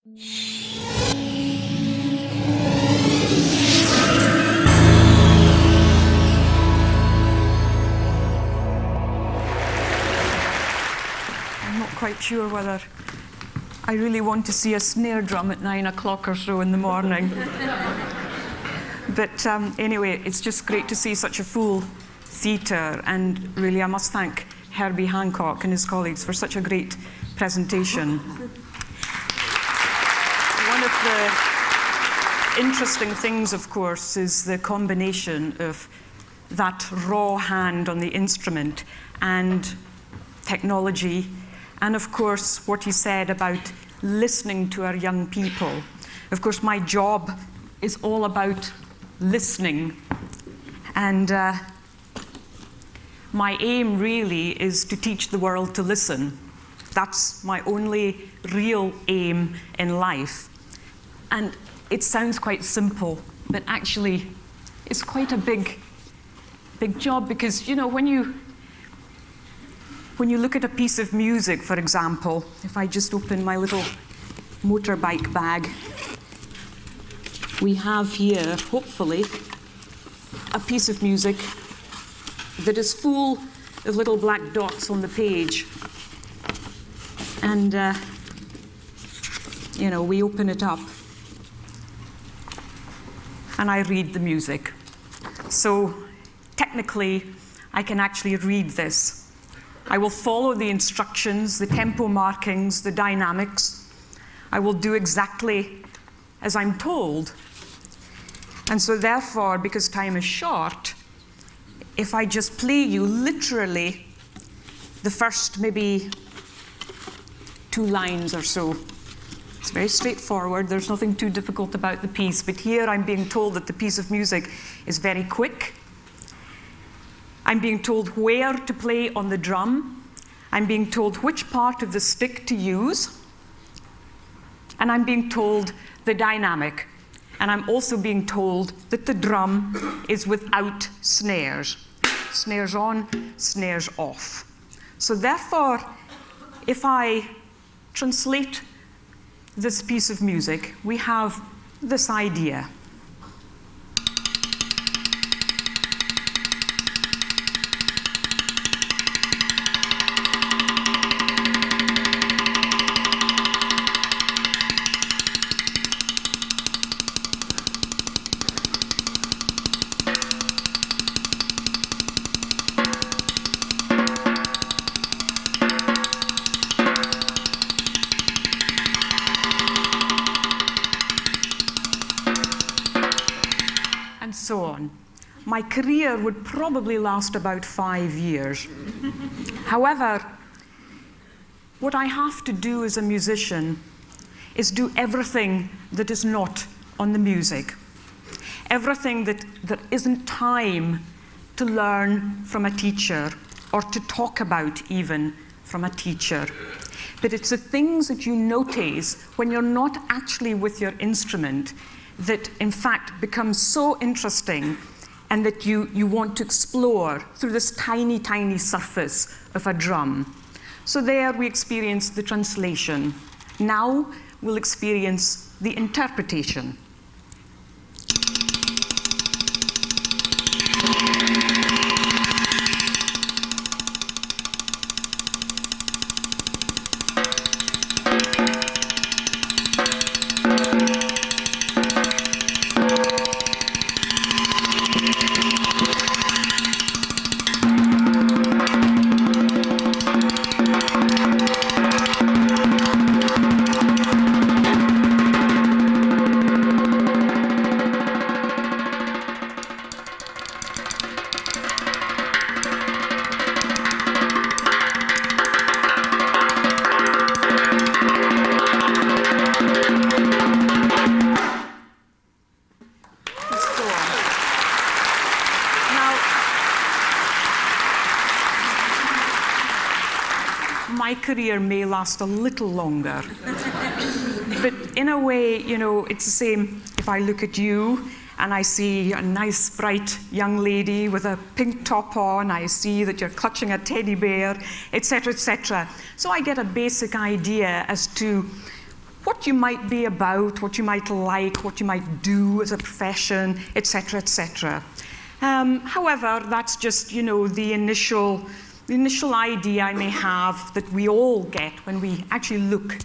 I'm not quite sure whether I really want to see a snare drum at 9 o'clock or so in the morning. But anyway, it's just great to see such a full theatre, and really I must thank Herbie Hancock and his colleagues for such a great presentation. One of the interesting things, of course, is the combination of that raw hand on the instrument and technology, and of course what he said about listening to our young people. Of course, my job is all about listening, and my aim really is to teach the world to listen. That's my only real aim in life. And it sounds quite simple, but actually it's quite a big job, because you know, when you look at a piece of music, for example, if I just open my little motorbike bag, we have here, hopefully, a piece of music that is full of little black dots on the page. And, you know, we open it up, and I read the music. So, technically, I can actually read this. I will follow the instructions, the tempo markings, the dynamics. I will do exactly as I'm told. And so therefore, because time is short, if I just play you literally the first maybe 2 lines or so, it's very straightforward. There's nothing too difficult about the piece. But here I'm being told that the piece of music is very quick. I'm being told where to play on the drum. I'm being told which part of the stick to use. And I'm being told the dynamic. And I'm also being told that the drum is without snares. Snares on, snares off. So therefore, if I translate this piece of music, we have this idea. So on. My career would probably last about 5 years. However, what I have to do as a musician is do everything that is not on the music. Everything that there isn't time to learn from a teacher, or to talk about even from a teacher. But it's the things that you notice when you're not actually with your instrument that in fact becomes so interesting, and that you want to explore through this tiny, tiny surface of a drum. So there we experience the translation. Now we'll experience the interpretation. My career may last a little longer. But in a way, you know, it's the same if I look at you and I see a nice, bright young lady with a pink top on, I see that you're clutching a teddy bear, etc., etc. So I get a basic idea as to what you might be about, what you might like, what you might do as a profession, etc., etc. However, that's just, you know, the initial idea I may have that we all get when we actually look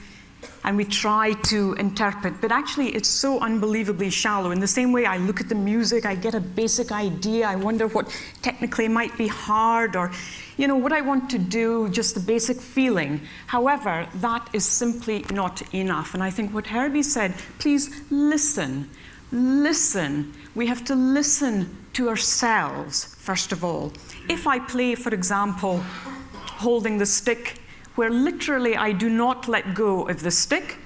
and we try to interpret. But actually, it's so unbelievably shallow. In the same way I look at the music, I get a basic idea, I wonder what technically might be hard, or, you know, what I want to do, just the basic feeling. However, that is simply not enough. And I think what Herbie said, please listen. Listen. We have to listen to ourselves, first of all. If I play, for example, holding the stick, where literally I do not let go of the stick,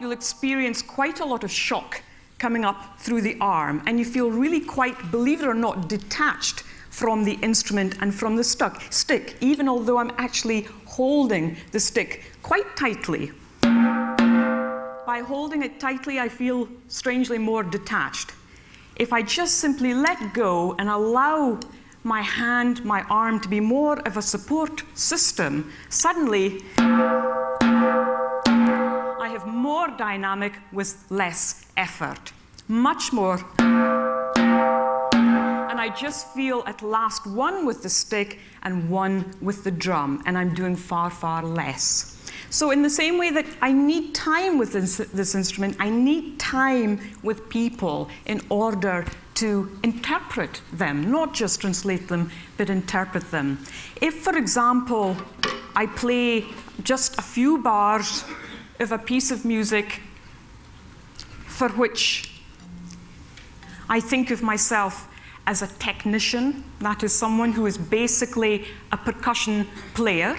you'll experience quite a lot of shock coming up through the arm, and you feel really quite, believe it or not, detached from the instrument and from the stick, even although I'm actually holding the stick quite tightly. By holding it tightly, I feel strangely more detached. If I just simply let go and allow my hand, my arm to be more of a support system, suddenly I have more dynamic with less effort, much more. And I just feel at last one with the stick and one with the drum, and I'm doing far, far less. So in the same way that I need time with this instrument, I need time with people in order to interpret them, not just translate them, but interpret them. If, for example, I play just a few bars of a piece of music for which I think of myself as a technician, that is someone who is basically a percussion player,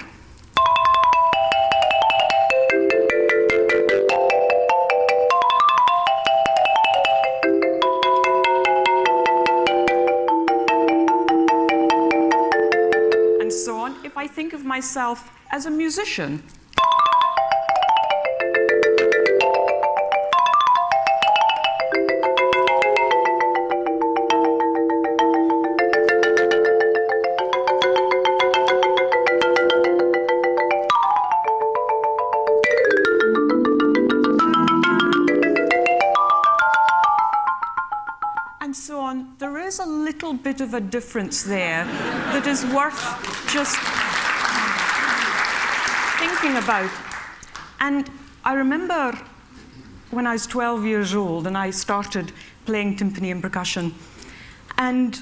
if I think of myself as a musician, and so on, there is a little bit of a difference there that is worth just thinking about. And I remember when I was 12 years old and I started playing timpani and percussion, and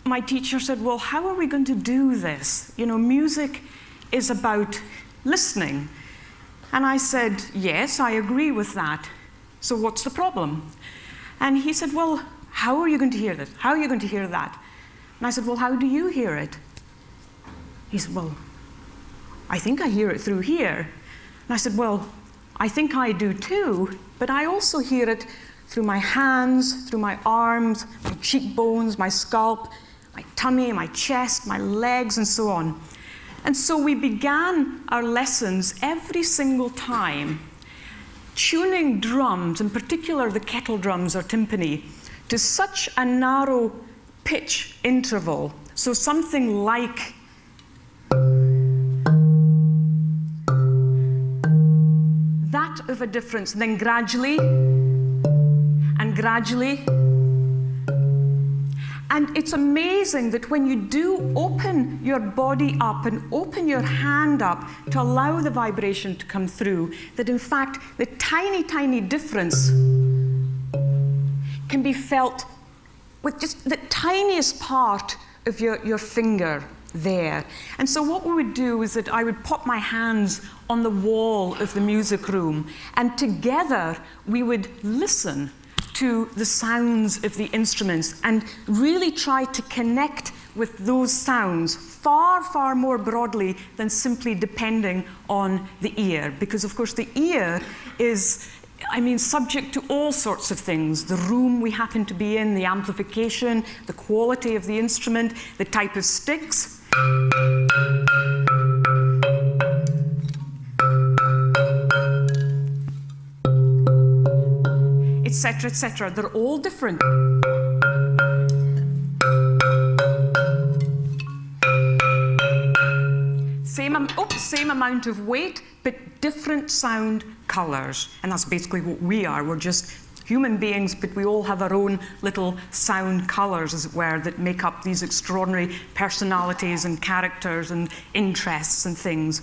my teacher said, well, how are we going to do this? You know, music is about listening. And I said, yes, I agree with that. So what's the problem? And he said, well, how are you going to hear this? How are you going to hear that? And I said, well, how do you hear it? He said, well, I think I hear it through here. And I said, well, I think I do too, but I also hear it through my hands, through my arms, my cheekbones, my scalp, my tummy, my chest, my legs, and so on. And so we began our lessons every single time tuning drums, in particular the kettle drums or timpani, to such a narrow pitch interval. So something like that of a difference, then gradually and gradually. And it's amazing that when you do open your body up and open your hand up to allow the vibration to come through, that in fact the tiny, tiny difference can be felt with just the tiniest part of your finger there. And so what we would do is that I would pop my hands on the wall of the music room, and together we would listen to the sounds of the instruments and really try to connect with those sounds far, far more broadly than simply depending on the ear. Because of course the ear is, subject to all sorts of things. The room we happen to be in, the amplification, the quality of the instrument, the type of sticks. Etc., etc. They're all different. Same same amount of weight, but different sound colors. And that's basically what we are. We're just human beings, but we all have our own little sound colors, as it were, that make up these extraordinary personalities and characters and interests and things.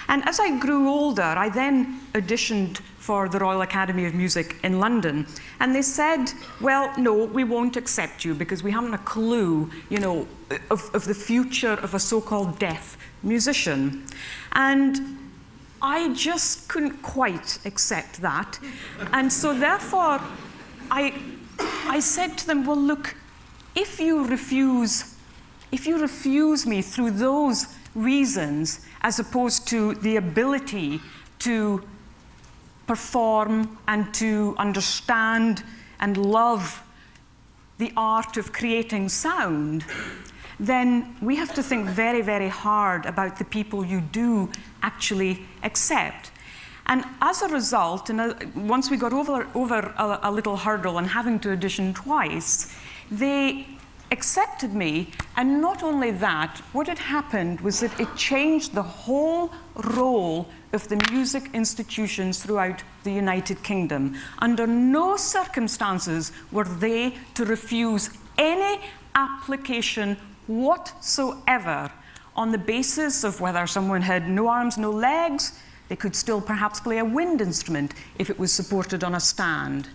And as I grew older, I then auditioned for the Royal Academy of Music in London. And they said, well, no, we won't accept you because we haven't a clue, you know, of the future of a so-called deaf musician. And I just couldn't quite accept that. And so therefore, I said to them, well, look, if you refuse me through those reasons, as opposed to the ability to perform and to understand and love the art of creating sound, then we have to think very, very hard about the people you do actually accept. And as a result, and once we got over a little hurdle and having to audition twice, they accepted me. And not only that, what had happened was that it changed the whole role of the music institutions throughout the United Kingdom. Under no circumstances were they to refuse any application whatsoever on the basis of whether someone had no arms, no legs. They could still perhaps play a wind instrument if it was supported on a stand.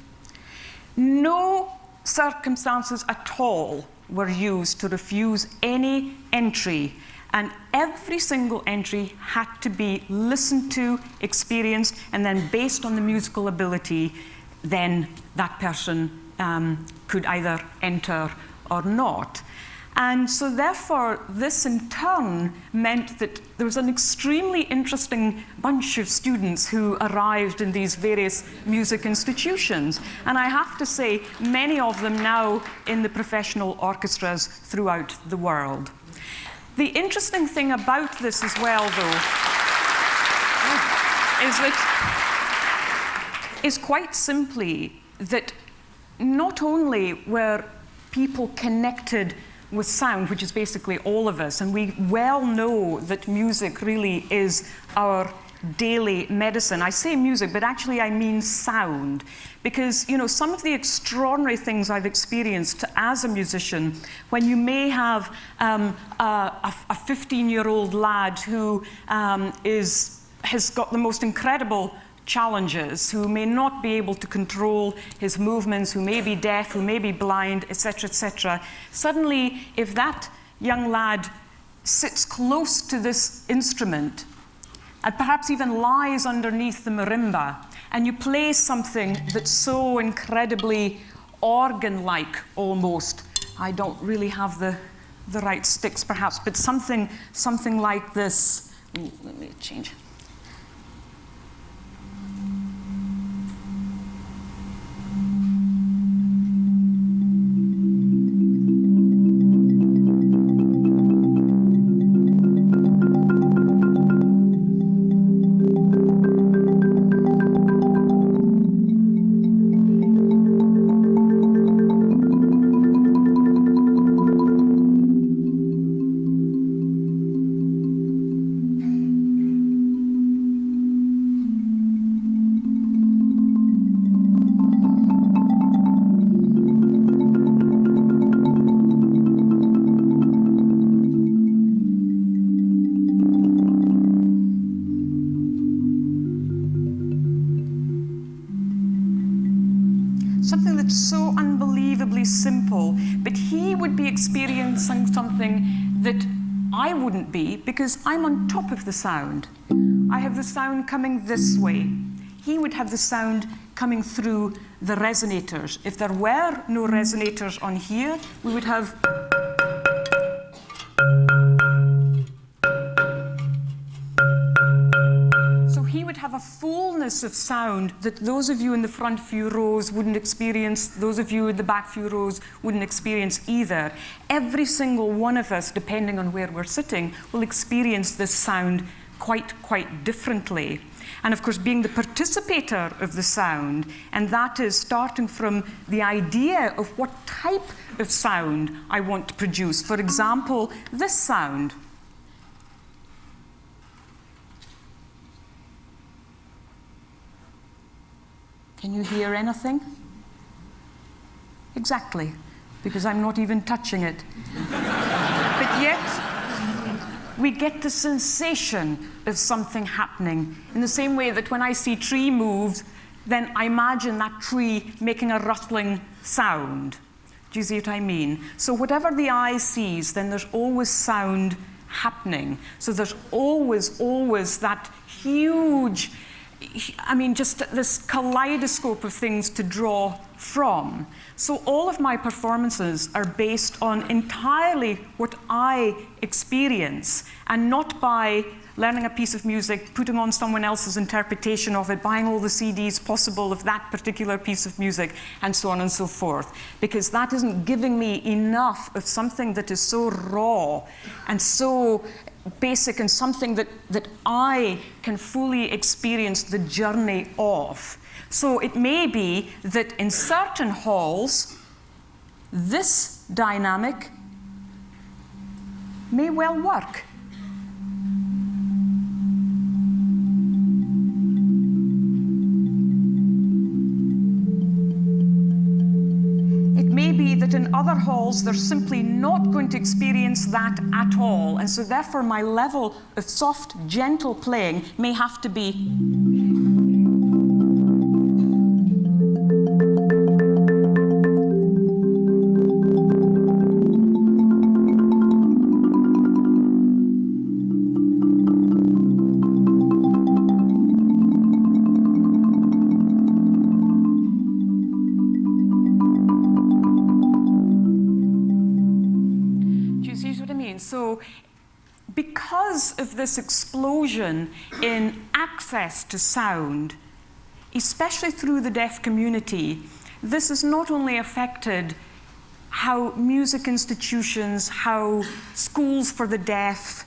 No circumstances at all were used to refuse any entry, and every single entry had to be listened to, experienced, and then based on the musical ability, then that person could either enter or not. And so therefore, this in turn meant that there was an extremely interesting bunch of students who arrived in these various music institutions. And I have to say, many of them now in the professional orchestras throughout the world. The interesting thing about this as well, though, is quite simply that not only were people connected with sound, which is basically all of us, and we well know that music really is our daily medicine. I say music, but actually I mean sound, because, you know, some of the extraordinary things I've experienced as a musician, when you may have a 15-year-old lad who has got the most incredible challenges, who may not be able to control his movements, who may be deaf, who may be blind, etc., etc. Suddenly, if that young lad sits close to this instrument, and perhaps even lies underneath the marimba, and you play something that's so incredibly organ-like almost, I don't really have the right sticks perhaps, but something like this. Ooh, let me change. Something that's so unbelievably simple, but he would be experiencing something that I wouldn't be, because I'm on top of the sound. I have the sound coming this way. He would have the sound coming through the resonators. If there were no resonators on here, we would have a fullness of sound that those of you in the front few rows wouldn't experience, those of you in the back few rows wouldn't experience either. Every single one of us, depending on where we're sitting, will experience this sound quite differently. And of course, being the participator of the sound, and that is starting from the idea of what type of sound I want to produce. For example, this sound. Can you hear anything? Exactly, because I'm not even touching it. But yet, we get the sensation of something happening in the same way that when I see a tree move, then I imagine that tree making a rustling sound. Do you see what I mean? So whatever the eye sees, then there's always sound happening. So there's always that huge, I mean, just this kaleidoscope of things to draw from. So all of my performances are based on entirely what I experience, and not by learning a piece of music, putting on someone else's interpretation of it, buying all the CDs possible of that particular piece of music, and so on and so forth. Because that isn't giving me enough of something that is so raw and so basic, and something that I can fully experience the journey of. So it may be that in certain halls, this dynamic may well work. That in other halls, they're simply not going to experience that at all. And so therefore, my level of soft, gentle playing may have to be So because of this explosion in access to sound, especially through the deaf community, this has not only affected how music institutions, how schools for the deaf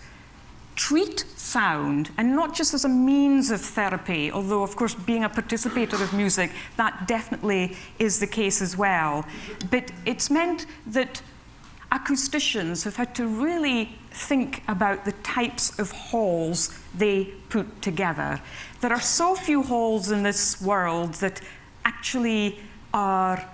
treat sound, and not just as a means of therapy, although of course being a participator of music, that definitely is the case as well. But it's meant that acousticians have had to really think about the types of halls they put together. There are so few halls in this world that actually have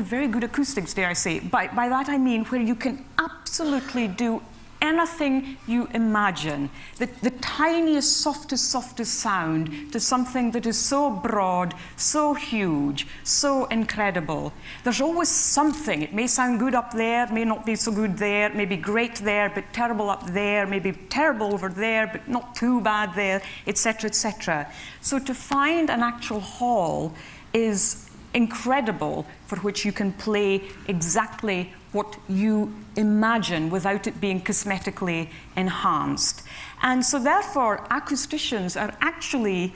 very good acoustics, dare I say. By that I mean where you can absolutely do anything you imagine. The tiniest, softest sound to something that is so broad, so huge, so incredible. There's always something. It may sound good up there, may not be so good there, it may be great there, but terrible up there, maybe terrible over there, but not too bad there, etc., etc. So to find an actual hall is incredible, for which you can play exactly what you imagine without it being cosmetically enhanced. And so therefore, acousticians are actually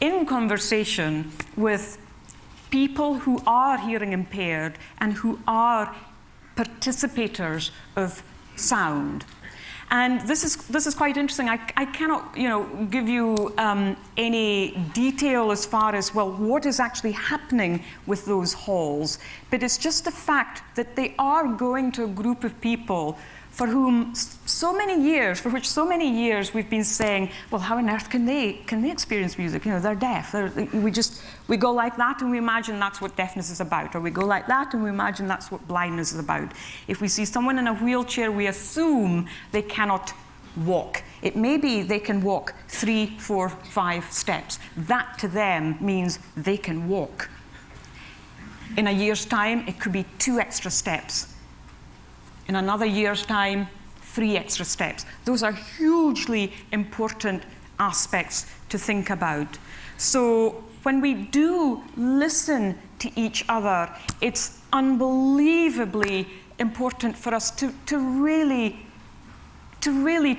in conversation with people who are hearing impaired and who are participators of sound. And this is quite interesting. I cannot, give you any detail as far as, well, what is actually happening with those halls. But it's just the fact that they are going to a group of people for whom for which so many years we've been saying, well, how on earth can they experience music? They're deaf. We go like that and we imagine that's what deafness is about, or we go like that and we imagine that's what blindness is about. If we see someone in a wheelchair, we assume they cannot walk. It may be they can walk 3, 4, 5 steps. That to them means they can walk. In a year's time, it could be 2 extra steps. In another year's time, 3 extra steps. Those are hugely important aspects to think about. So when we do listen to each other, it's unbelievably important for us to really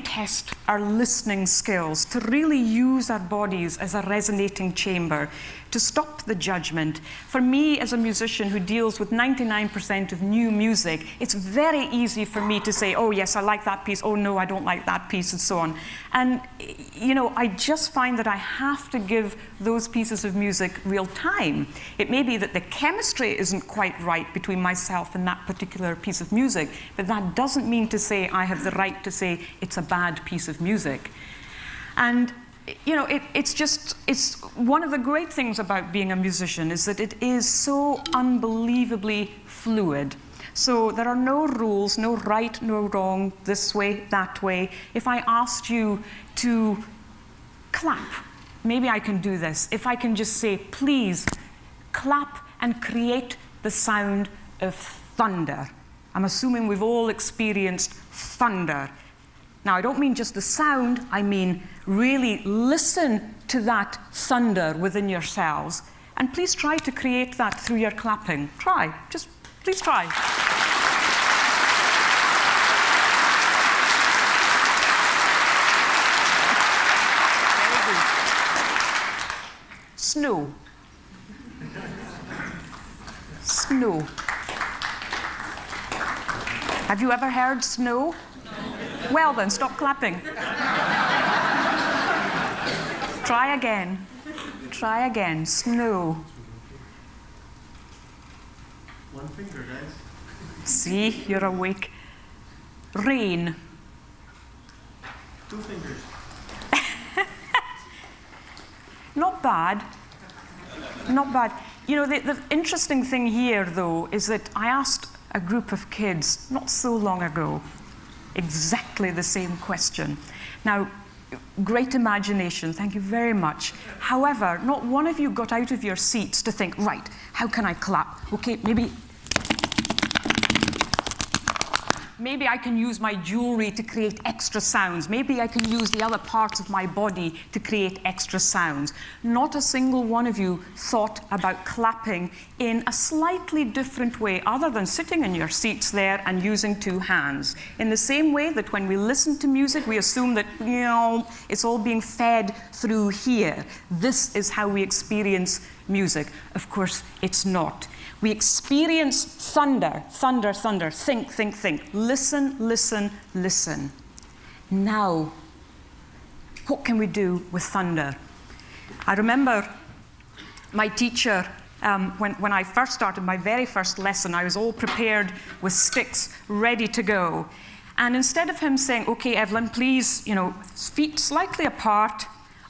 test our listening skills, to really use our bodies as a resonating chamber, to stop the judgment. For me, as a musician who deals with 99% of new music, it's very easy for me to say, oh yes, I like that piece, oh no, I don't like that piece, and so on. And I just find that I have to give those pieces of music real time. It may be that the chemistry isn't quite right between myself and that particular piece of music, but that doesn't mean to say I have the right to say it's a bad piece of music. And you know, it's one of the great things about being a musician is that it is so unbelievably fluid. So there are no rules, no right, no wrong, this way, that way. If I asked you to clap, maybe I can do this. If I can just say, please, clap and create the sound of thunder. I'm assuming we've all experienced thunder. Now, I don't mean just the sound, I mean really listen to that thunder within yourselves. And please try to create that through your clapping. Try, just please try. Very good. Snow. Snow. Have you ever heard snow? No. Well then, stop clapping. Try again. Try again. Snow. One finger, guys. See, you're awake. Rain. 2 fingers. Not bad. Not bad. You know, the interesting thing here, though, is that I asked a group of kids not so long ago exactly the same question. Now, great imagination, thank you very much. However, not one of you got out of your seats to think, right, how can I clap? Okay, maybe I can use my jewelry to create extra sounds. Maybe I can use the other parts of my body to create extra sounds. Not a single one of you thought about clapping in a slightly different way, other than sitting in your seats there and using 2 hands. In the same way that when we listen to music, we assume that, you know, it's all being fed through here. This is how we experience music. Of course, it's not. We experience thunder, thunder, thunder, think, think, think. Listen, listen, listen. Now, what can we do with thunder? I remember my teacher, when I first started my very first lesson, I was all prepared with sticks ready to go. And instead of him saying, okay, Evelyn, please, you know, feet slightly apart,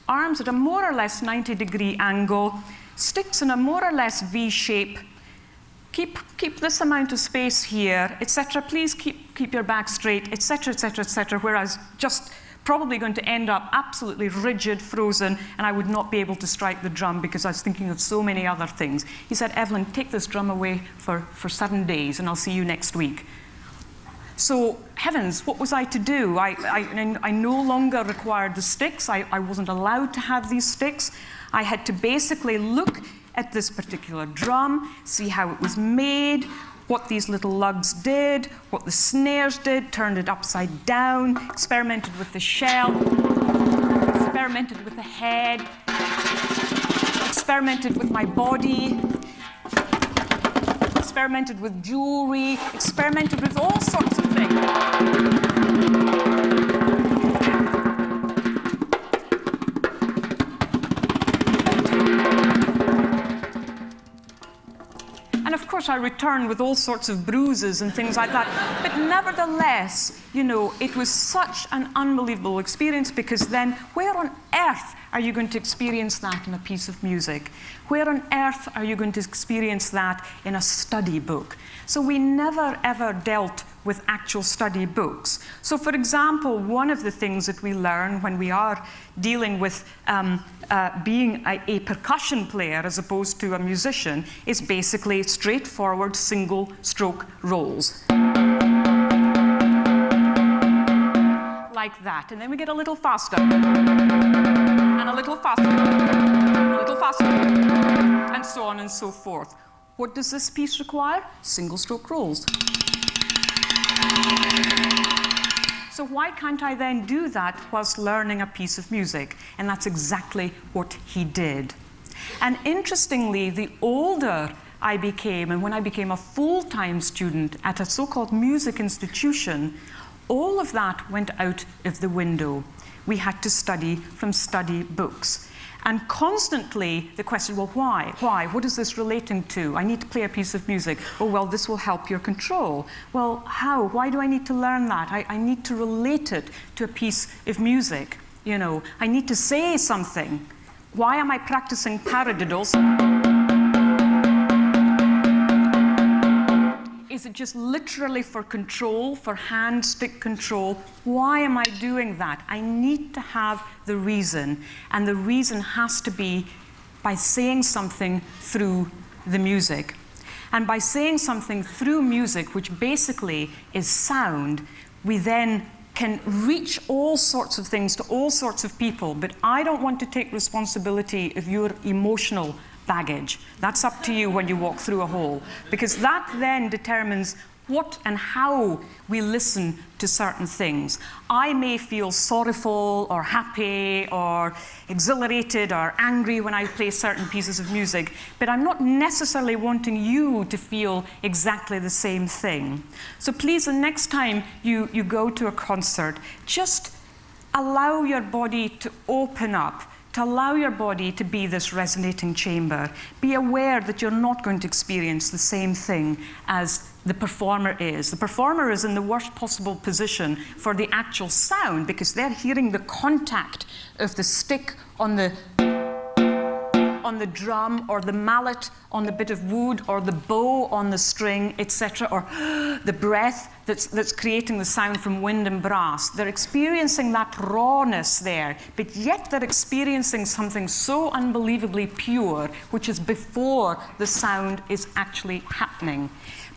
arms at a more or less 90-degree angle, sticks in a more or less V shape, keep this amount of space here, etc. Please keep your back straight, etc., etc., etc. Where I was just probably going to end up absolutely rigid, frozen, and I would not be able to strike the drum because I was thinking of so many other things. He said, Evelyn, take this drum away for 7 days, and I'll see you next week. So, heavens, what was I to do? I no longer required the sticks. I wasn't allowed to have these sticks. I had to basically look at this particular drum, see how it was made, what these little lugs did, what the snares did, turned it upside down, experimented with the shell, experimented with the head, experimented with my body, experimented with jewelry, experimented with all sorts of things. And of course, I returned with all sorts of bruises and things like that. But nevertheless, you know, it was such an unbelievable experience, because then where on earth are you going to experience that in a piece of music? Where on earth are you going to experience that in a study book? So we never, ever dealt with actual study books. So for example, one of the things that we learn when we are dealing with being a percussion player as opposed to a musician is basically straightforward single stroke rolls. Like that. And then we get a little faster. And a little faster. A little faster. And so on and so forth. What does this piece require? Single stroke rolls. So why can't I then do that whilst learning a piece of music? And that's exactly what he did. And interestingly, the older I became, and when I became a full-time student at a so-called music institution, all of that went out of the window. We had to study from study books. And constantly the question, well, why? Why? What is this relating to? I need to play a piece of music. Oh, well, this will help your control. Well, how? Why do I need to learn that? I need to relate it to a piece of music. You know, I need to say something. Why am I practicing paradiddles? Is it just literally for control, for hand stick control? Why am I doing that? I need to have the reason, and the reason has to be by saying something through the music. And by saying something through music, which basically is sound, we then can reach all sorts of things to all sorts of people, but I don't want to take responsibility of your emotional baggage. That's up to you when you walk through a hall, because that then determines what and how we listen to certain things. I may feel sorrowful or happy or exhilarated or angry when I play certain pieces of music, but I'm not necessarily wanting you to feel exactly the same thing. So please, the next time you go to a concert, just allow your body to open up, to allow your body to be this resonating chamber. Be aware that you're not going to experience the same thing as the performer is. The performer is in the worst possible position for the actual sound, because they're hearing the contact of the stick on the drum, or the mallet on the bit of wood, or the bow on the string, etc., or the breath that's creating the sound from wind and brass. They're experiencing that rawness there, but yet they're experiencing something so unbelievably pure, which is before the sound is actually happening.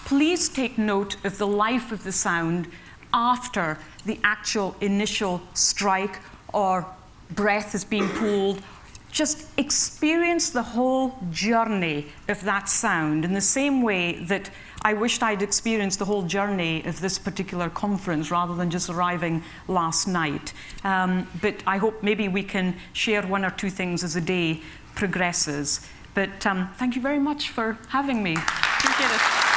Please take note of the life of the sound after the actual initial strike or breath is being pulled. Just experience the whole journey of that sound in the same way that I wished I'd experienced the whole journey of this particular conference rather than just arriving last night. But I hope maybe we can share one or two things as the day progresses. But thank you very much for having me. Appreciate it.